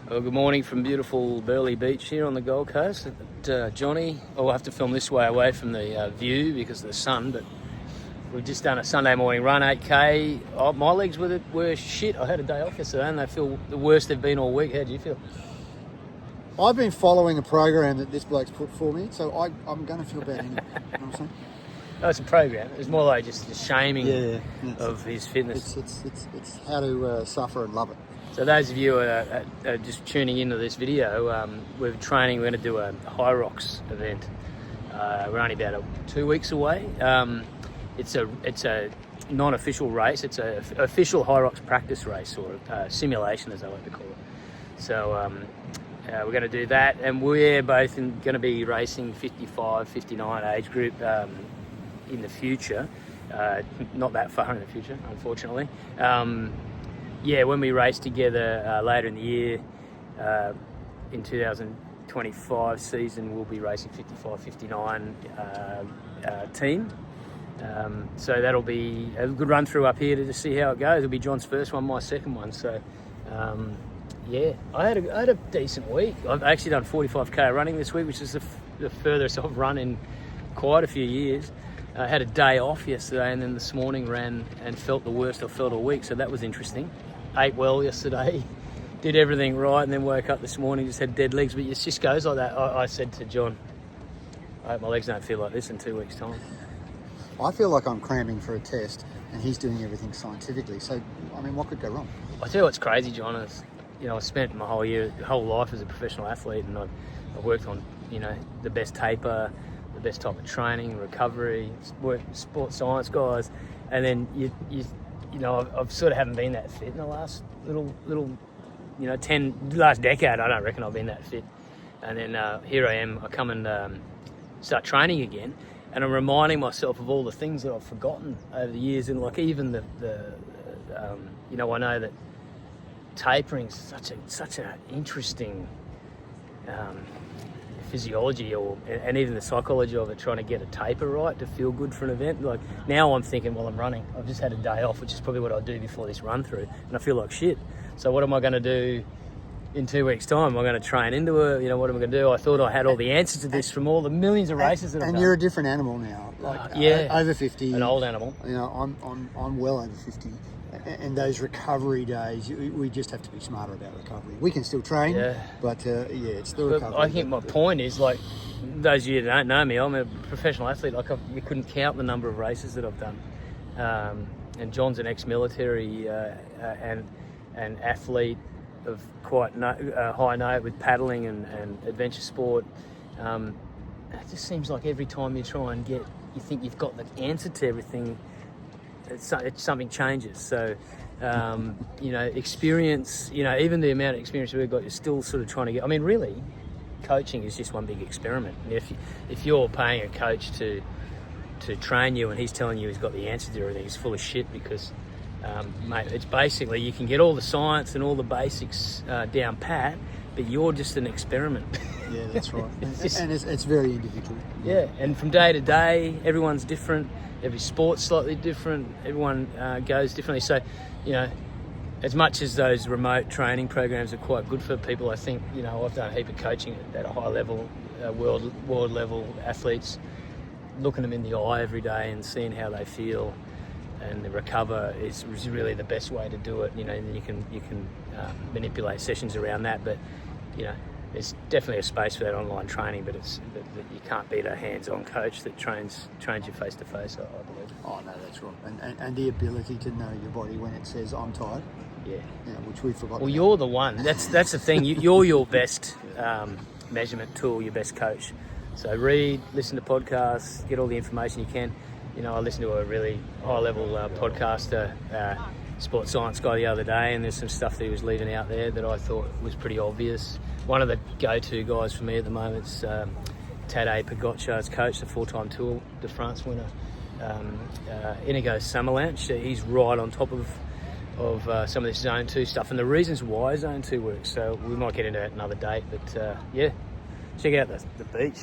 Well, good morning from beautiful Burleigh Beach here on the Gold Coast. Johnny, we'll have to film this way away from the view because of the sun, but we've just done a Sunday morning run, 8K. Oh, my legs were shit. I had a day off yesterday and they feel the worst they've been all week. How do you feel? I've been following a program that this bloke's put for me, so I'm going to feel bad anyway. You know what I'm saying? No, it's a program. It's more like just the shaming of his fitness. It's how to suffer and love it. So those of you who are just tuning into this video, we're training. We're going to do a Hyrox event. We're only about 2 weeks away. It's a non-official race. It's an official Hyrox practice race, or simulation as I like to call it. So we're going to do that, and we're both going to be racing 55, 59 age group in the future. Not that far in the future, unfortunately. When we race together later in the year, in 2025 season, we'll be racing 55, 59 team. So that'll be a good run through up here to just see how it goes. It'll be John's first one, my second one. So I had a decent week. I've actually done 45k running this week, which is the furthest I've run in quite a few years. I had a day off yesterday, and then this morning ran and felt the worst I've felt all week, so that was interesting. Ate well yesterday, did everything right, and then woke up this morning, just had dead legs, but it just goes like that. I said to John, I hope my legs don't feel like this in 2 weeks' time. I feel like I'm cramming for a test, and he's doing everything scientifically, so, I mean, what could go wrong? I tell you what's crazy, John, is, I spent my whole life as a professional athlete, and I've worked on, the best taper, the best type of training, recovery, sports science guys, and then I've sort of haven't been that fit in the last last decade. I don't reckon I've been that fit. And then here I am. I come and start training again, and I'm reminding myself of all the things that I've forgotten over the years. And like even I know that tapering's such an interesting physiology and even the psychology of it, trying to get a taper right to feel good for an event. Like now I'm thinking, well, I'm running. I've just had a day off, which is probably what I'll do before this run through, and I feel like shit. So what am I going to do in 2 weeks' time? Am I going to train into it? What am I going to do? I thought I had all the answers to this from all the millions of races that I've done. And you're a different animal now. Over 50. An old animal. I'm well over 50. And those recovery days, we just have to be smarter about recovery. We can still train, but it's the recovery. I think my point is, like, those of you that don't know me, I'm a professional athlete. Like, you couldn't count the number of races that I've done. And John's an ex-military and athlete of quite high note with paddling and adventure sport. It just seems like every time you try and you think you've got the answer to everything, something changes. So, experience, even the amount of experience we've got, you're still sort of trying to get. I mean, really, coaching is just one big experiment. If you're paying a coach to train you and he's telling you he's got the answer to everything, he's full of shit because, mate, it's basically you can get all the science and all the basics down pat, but you're just an experiment. Yeah, that's right. It's very individual. Yeah, and from day to day, everyone's different. Every sport's slightly different. Everyone goes differently. So, as much as those remote training programs are quite good for people, I think, I've done a heap of coaching at a high level, world level athletes, looking them in the eye every day and seeing how they feel and recover is really the best way to do it. And you can manipulate sessions around that, but there's definitely a space for that online training, but you can't beat a hands-on coach that trains you face to face, I believe. Oh no, that's right. And the ability to know your body when it says I'm tired. Yeah. Which we forgot. Well, you're the one. That's the thing. You're your best measurement tool, your best coach. So read, listen to podcasts, get all the information you can. I listened to a really high-level podcaster, sports science guy the other day, and there's some stuff that he was leaving out there that I thought was pretty obvious. One of the go-to guys for me at the moment is Tadej Pogacar's coach, the 4-time Tour de France winner, Inigo Samalanch. He's right on top of some of this Zone 2 stuff and the reasons why Zone 2 works. So we might get into that another date, but check out the beach.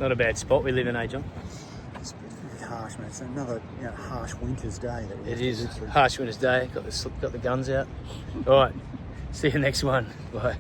Not a bad spot we live in, eh, John? It's harsh, man. It's another harsh winter's day. That it is harsh winter's day. Got the guns out. All right. See you next one. Bye.